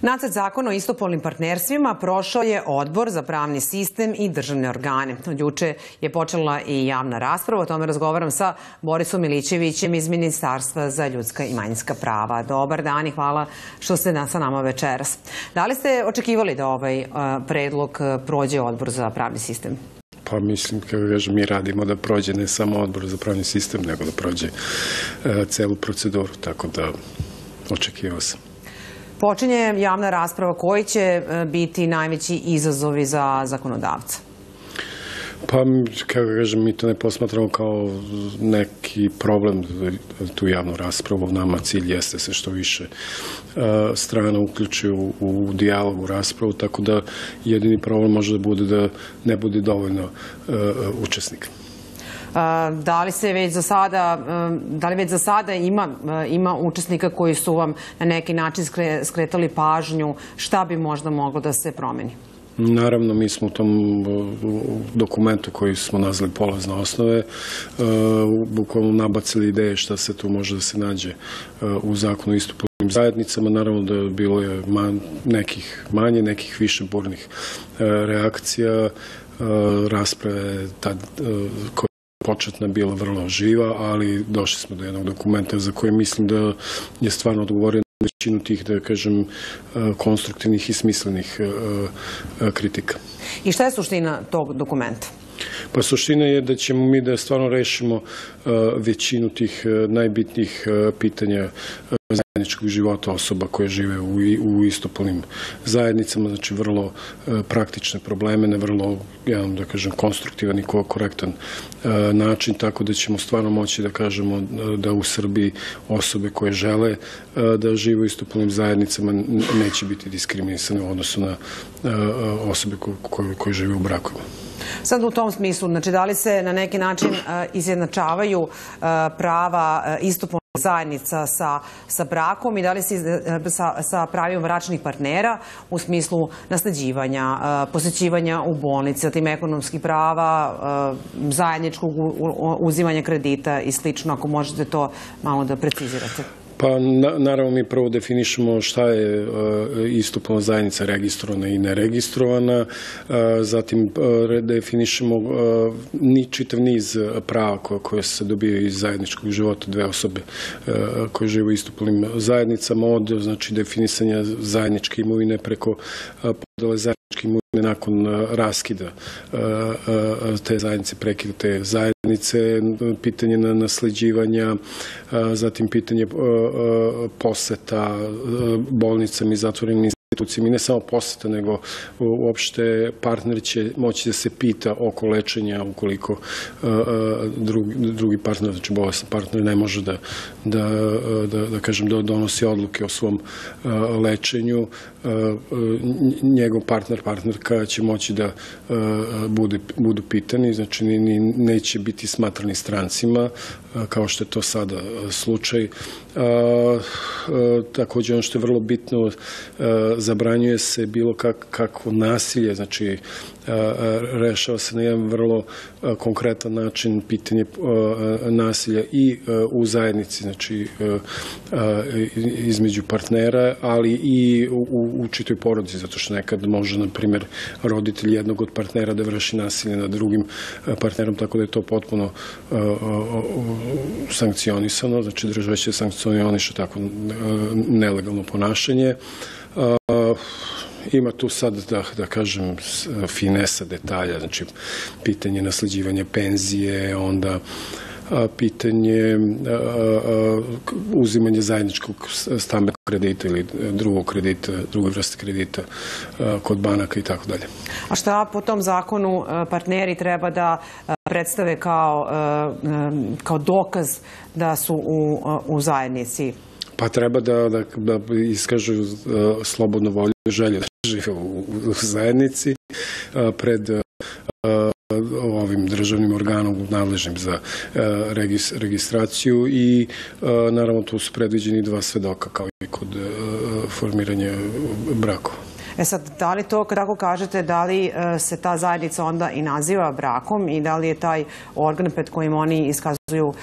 Nacrt zakona o istopolnim partnerstvima prošao je Odbor za pravni sistem i državne organe. Od juče je počela i javna rasprava. O tome razgovaram sa Borisom Milićevićem iz Ministarstva za ljudska i manjinska prava. Dobar dan i hvala što ste sa nama večeras. Da li ste očekivali da ovaj predlog prođe Odbor za pravni sistem? Pa mislim, kako kažem, mi radimo da prođe ne samo Odbor za pravni sistem, nego da prođe celu proceduru, tako da očekivao sam. Počinje javna rasprava. Koji će biti najveći izazovi za zakonodavca? Pa, kako kažem, mi to ne posmatramo kao neki problem, tu javnu raspravu. Nama cilj jeste se što više strana uključi u dijalog, u raspravu, tako da jedini problem može da bude da ne bude dovoljno učesnika. Da li već za sada ima učesnika koji su vam na neki način skretali pažnju šta bi možda moglo da se promeni? Naravno, mi smo u tom dokumentu koji smo nazvali polazne osnove bukvalno nabacili ideje šta se tu može da se nađe u zakonu o istopolnim zajednicama. Naravno da bilo je nekih manje, nekih više burnih reakcija. Rasprave koja je početna bila vrlo živa, ali došli smo do jednog dokumenta za koji mislim da je stvarno odgovorio na većinu tih, da kažem, konstruktivnih i smislenih kritika. I šta je suština tog dokumenta? Pa suština je da ćemo mi da stvarno rešimo većinu tih najbitnijih pitanja zajedničkog života osoba koje žive u istopolnim zajednicama, znači vrlo praktične probleme na vrlo, da kažem, konstruktivan i korektan način, tako da ćemo stvarno moći da kažemo da u Srbiji osobe koje žele da žive u istopolnim zajednicama neće biti diskriminisane u odnosu na osobe koje žive u brakovima. Sad u tom smislu, znači da li se na neki način izjednačavaju prava istopolnih zajednica sa brakom i da li se sa pravima bračnih partnera u smislu nasleđivanja, posećivanja u bolnici, zatim ekonomskih prava, zajedničkog uzimanja kredita i slično, ako možete to malo da precizirate? Pa naravno mi prvo definišemo šta je istopolna zajednica registrovana i neregistrovana, zatim definišemo čitav niz prava koje se dobijaju iz zajedničkog života dve osobe koje žive u istopolnim zajednicama, od znači definisanja zajedničke imovine preko podele zajedničke imovine nakon raskida te zajednice, prekida te zajednice, pitanje nasleđivanja, zatim pitanje poseta bolnicama i zatvorenim institucijama, i ne samo poseta, nego uopšte partner će moći da se pita oko lečenja ukoliko drugi partner, znači bolestan partner, ne može da kažem da donosi odluke o svom lečenju. Njegov partnerka će moći da budu pitani, znači neće biti smatrani strancima, kao što je to sada slučaj. Također, ono što je vrlo bitno, zabranjuje se bilo kakvo nasilje, znači rešava se na jedan vrlo konkretan način pitanje nasilja i u zajednici, znači između partnera, ali i u čitoj porodici, zato što nekad može, na primjer, roditelj jednog od partnera da vrši nasilje nad drugim partnerom, tako da je to potpuno sankcionisano, znači država će sankcioniše tako nelegalno ponašanje. Ima tu sad, da kažem, finesa detalja, znači pitanje nasleđivanja penzije, onda pitanje uzimanja zajedničkog stambenog kredita ili druge vrste kredita kod banaka i tako dalje. A šta po tom zakonu partneri treba da predstave kao dokaz da su u zajednici? Pa treba da iskažu slobodnu volju, želju da žive u zajednici pred ovim državnim organom nadležnim za registraciju i naravno tu su predviđeni dva svedoka kao i kod formiranja brakova. Sad, da li to, kako kažete, da li se ta zajednica onda i naziva brakom i da li je taj organ pred kojim oni iskazuju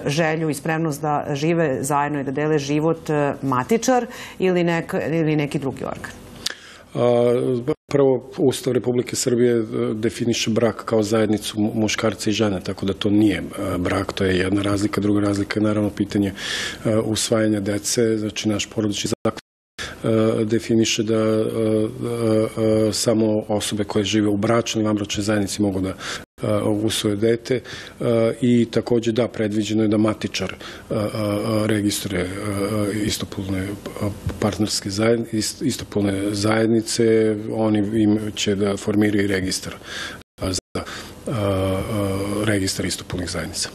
želju i spremnost da žive zajedno i da dele život matičar ili neki drugi organ? Prvo, Ustav Republike Srbije definiše brak kao zajednicu muškarca i žene, tako da to nije brak, to je jedna razlika. Druga razlika je naravno pitanje usvajanja dece, znači naš porodični zakon definiše da samo osobe koje žive u bračnoj i vanbračnoj zajednici mogu da usvoje dete i takođe da, predviđeno je da matičar registruje istopolne partnerske zajednice, istopolne zajednice, oni će da formiraju registar za registar istopolnih zajednica.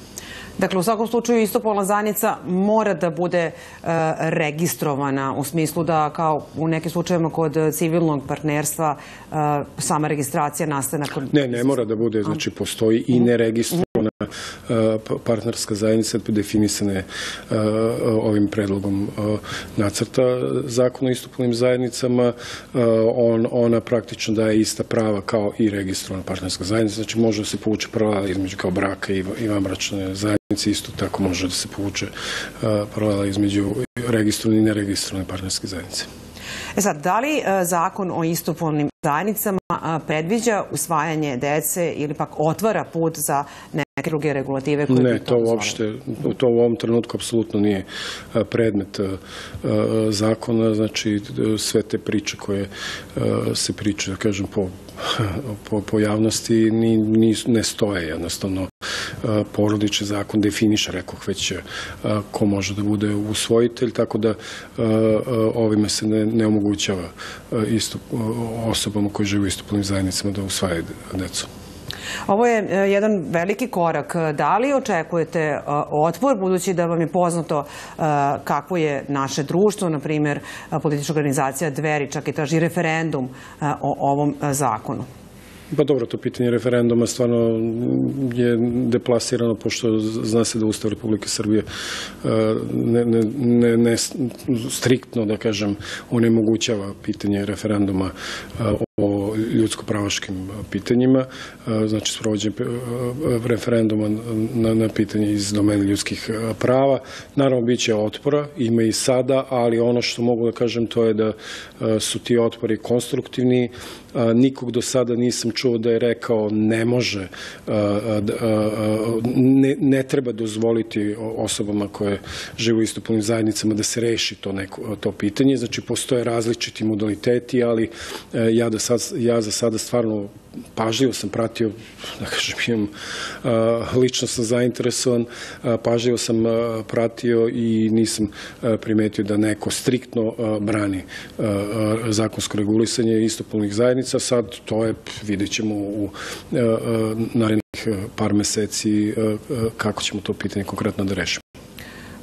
Dakle, u svakom slučaju istopolna zajednica mora da bude registrovana u smislu da, kao u nekim slučajevima kod civilnog partnerstva, sama registracija nastaje nakon... Ne mora da bude, znači postoji i neregistrovana partnerska zajednica definisane ovim predlogom nacrta zakona o istopolnim zajednicama. Ona praktično daje ista prava kao i registrovana partnerska zajednica, znači može da se povuče paralela između kao braka i vanbračne zajednice, isto tako može da se povuče paralela između registrovane i neregistrovane partnerske zajednice. Sad, da li zakon o istopolnim zajednicama predviđa usvajanje dece ili pak otvara put za neke druge regulative koje bi to dozvolile? Ne, to uopšte, to u ovom trenutku apsolutno nije predmet zakona, znači sve te priče koje se pričaju, da kažem, po javnosti ne stoje jednostavno. Porodični zakon definiše, rekoh već, ko može da bude usvojitelj, tako da ovime se ne omogućava osobama koji žive u istopolnim zajednicama da usvajaju decu. Ovo je jedan veliki korak. Da li očekujete otpor, budući da vam je poznato kako je naše društvo, na primjer politička organizacija Dveri, čak i traži referendum o ovom zakonu? Pa dobro, to pitanje referenduma stvarno je deplasirano, pošto zna se da Ustav Republike Srbije ne striktno, da kažem, onemogućava pitanje referenduma o ljudsko-pravaškim pitanjima, znači sprovođenje referenduma na pitanje iz domene ljudskih prava. Naravno, bit će otpora, ima i sada, ali ono što mogu da kažem to je da su ti otpori konstruktivni. Nikog do sada nisam čuo da je rekao ne može, ne treba dozvoliti osobama koje žive u istopolnim zajednicama da se reši to pitanje. Znači, postoje različiti modaliteti, ali ja za sada stvarno pažljivo sam pratio, da kažem, lično sam zainteresovan, pažljivo sam pratio i nisam primetio da neko striktno brani zakonsko regulisanje istopolnih zajednica. Sad to je, vidjet ćemo u narednih par meseci kako ćemo to pitanje konkretno da rešimo.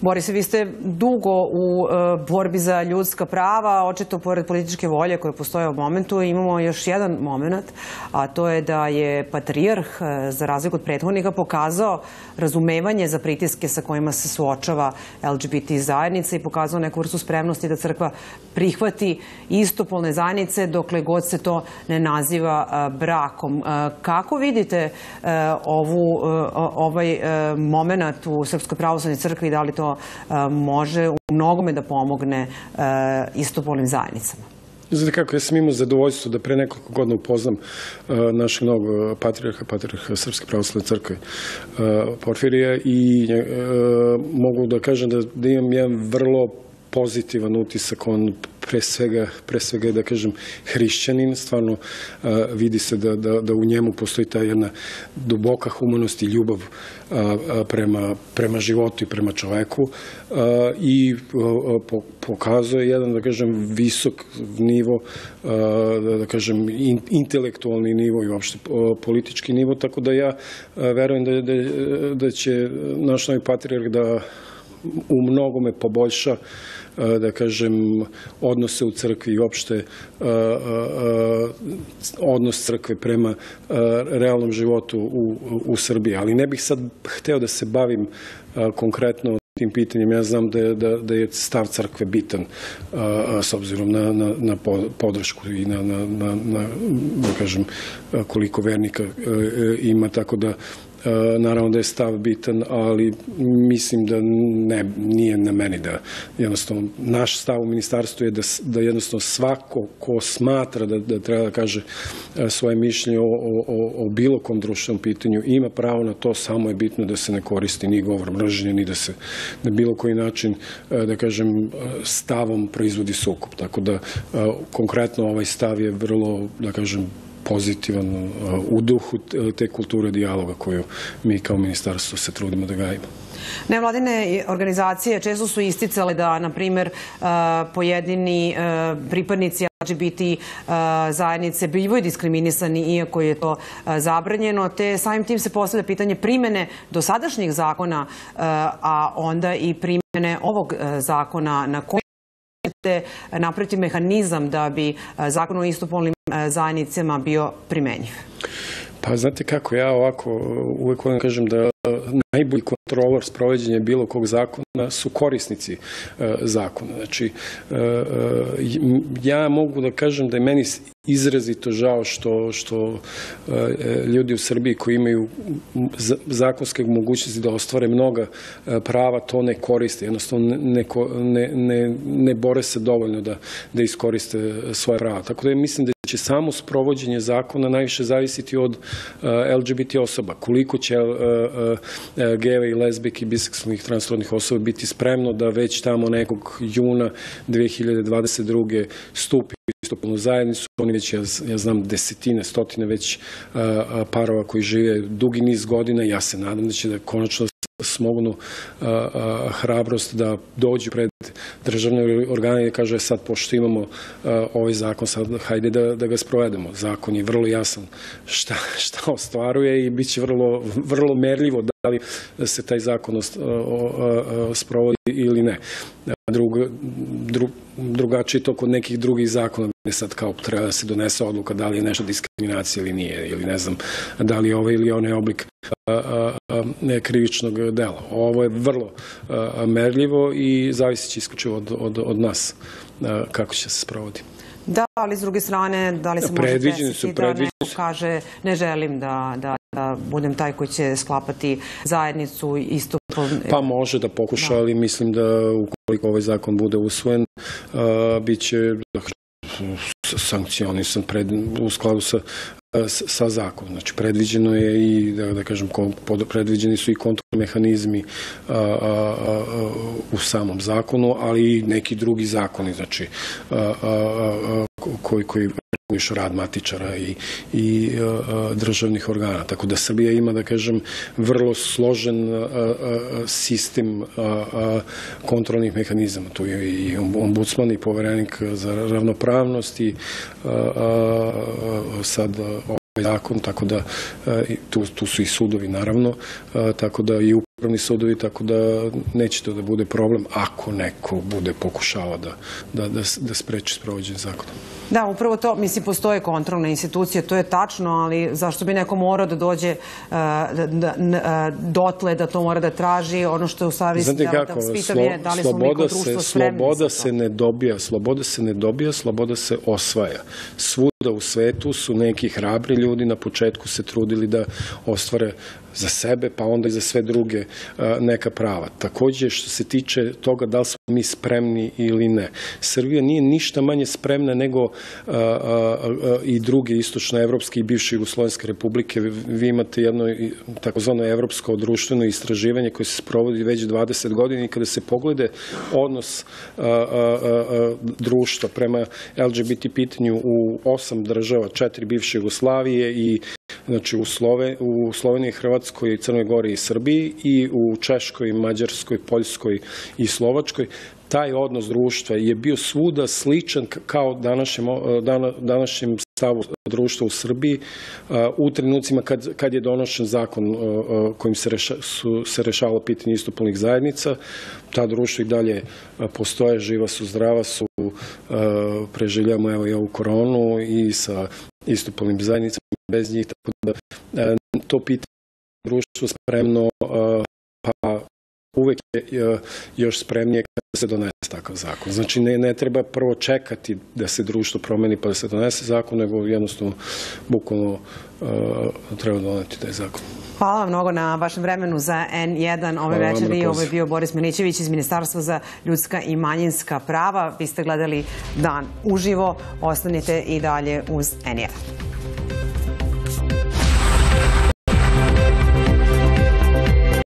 Borise, vi ste dugo u borbi za ljudska prava, očito pored političke volje koje postoje u momentu, imamo još jedan moment, a to je da je patrijarh, za razliku od prethodnika, pokazao razumevanje za pritiske sa kojima se suočava LGBT zajednica i pokazao neku vrstu spremnosti da crkva prihvati istopolne zajednice dokle god se to ne naziva brakom. Kako vidite ovaj moment u Srpskoj pravoslavnoj crkvi, da li to može u mnogome da pomogne istopolnim zajednicama? Znate kako, ja sam imao zadovoljstvo da pre nekoliko godina upoznam našeg novog patrijarha Srpske pravoslavne crkve Porfirija i mogu da kažem da imam jedan vrlo pozitivan utisak. On pre svega je, da kažem, hrišćanin, stvarno vidi se da u njemu postoji ta jedna duboka humanost i ljubav prema životu i prema čoveku i pokazuje jedan, da kažem, visok nivo, da kažem, intelektualni nivo i uopšte politički nivo, tako da ja verujem da će naš novi patrijarh da u mnogome poboljša, da kažem, odnose u crkvi i uopšte odnos crkve prema realnom životu u Srbiji. Ali ne bih sad hteo da se bavim konkretno tim pitanjem. Ja znam da je stav crkve bitan s obzirom na podršku i da kažem, koliko vernika ima, tako da naravno da je stav bitan, ali mislim da nije na meni da jednostavno naš stav u ministarstvu je da jednostavno svako ko smatra da treba da kaže svoje mišljenje o bilo kom društvenom pitanju ima pravo na to, samo je bitno da se ne koristi ni govor mržnje, ni da se na bilo koji način, da kažem, stavom proizvodi sukob. Tako da konkretno ovaj stav je vrlo, da kažem, pozitivan u duhu te kulture dijaloga koju mi kao ministarstvo se trudimo da gajimo. Nevladine organizacije često su isticale da, na primjer, pojedini pripadnici LGBT zajednice bivaju diskriminisani iako je to zabranjeno, te samim tim se postavlja pitanje primjene dosadašnjih zakona, a onda i primjene ovog zakona na koji ćete napraviti mehanizam da bi zakon o istopolnim zajednicama bio primenjiv. Pa znate kako, ja ovako uvek volim kažem da najbolji kontrolor sprovođenja bilo kog zakona su korisnici zakona. Znači, ja mogu da kažem da je meni izrazito žao što ljudi u Srbiji koji imaju zakonske mogućnosti da ostvare mnoga prava to ne koriste. Jednostavno ne bore se dovoljno da iskoriste svoje prava. Tako da mislim da će samo sprovođenje zakona najviše zavisiti od LGBT osoba. Koliko će gejeva i lezbijki, biseksualnih, transrodnih osoba biti spremno da već tamo nekog juna 2022. stupi u istopolnu zajednicu. Oni već, ja znam, desetine, stotine već parova koji žive dugi niz godina. Ja se nadam da će da konačno smognu hrabrost da dođu pred državne organe i da kaže sad, pošto imamo ovaj zakon, sad hajde da ga sprovedemo. Zakon je vrlo jasan šta ostvaruje i bit će vrlo merljivo da li se taj zakon sprovodi ili ne. Drugačije to kod nekih drugih zakona, gde sad kao treba da se donese odluka da li je nešto diskriminacija ili nije, ili ne znam da li je ovaj ili onaj oblik krivičnog dela. Ovo je vrlo merljivo i zavisit će isključivo od nas kako će se sprovodi. Da, ali s druge strane, da li se može desiti da neko kaže ne želim da budem taj koji će sklapati zajednicu istopolnu? Pa može da pokuša, ali mislim da ukoliko ovaj zakon bude usvojen, bit će sankcionisan u skladu sa zakonom. Znači, predviđeno je i, da kažem, predviđeni su i kontrolni mehanizmi u samom zakonu, ali i neki drugi zakoni, znači, koji regulišu rad matičara i državnih organa. Tako da Srbija ima, da kažem, vrlo složen sistem kontrolnih mehanizama. Tu je i ombudsman i poverenik za ravnopravnost i sad ovaj zakon, tako da tu su i sudovi, naravno, tako da i upravni sudovi, tako da neće to da bude problem ako neko bude pokušao da spreči sprovođenje zakona. Da, upravo to, mislim, postoje kontrolne institucije, to je tačno, ali zašto bi neko morao da dođe dotle, da to mora da traži, ono što je u stvari da spitam je da li smo mi kao društvo spremni. Sloboda se ne dobija, sloboda se osvaja. Svuda u svetu su neki hrabri ljudi na početku se trudili da ostvare za sebe, pa onda i za sve druge neka prava. Takođe, što se tiče toga da li smo mi spremni ili ne. Srbija nije ništa manje spremna nego i druge istočnoevropske i bivše jugoslovenske republike. Vi imate jedno takozvano evropsko društveno istraživanje koje se sprovodi već 20 godina i kada se poglede odnos društva prema LGBT pitanju u 8 država, 4 bivše Jugoslavije i znači u Sloveniji, Hrvatskoj, Crnoj Gori i Srbiji i u Češkoj, Mađarskoj, Poljskoj i Slovačkoj, taj odnos društva je bio svuda sličan kao današnjem stavu društva u Srbiji u trenucima kad je donošen zakon kojim se rešavalo pitanje istopolnih zajednica. Ta društva i dalje postoje, živa su, zdrava su, preživljamo evo i ovu koronu i sa istopolnim zajednicama bez njih, tako da to pitanje društvo spremno, pa uvek je još spremnije kada se donese takav zakon. Znači, ne treba prvo čekati da se društvo promeni pa da se donese zakon, nego jednostavno, bukvalno treba doneti taj zakon. Hvala vam mnogo na vašem vremenu za N1 ove večeri. Ovo je bio Boris Milićević iz Ministarstva za ljudska i manjinska prava. Vi ste gledali Dan uživo. Ostanite i dalje uz N1.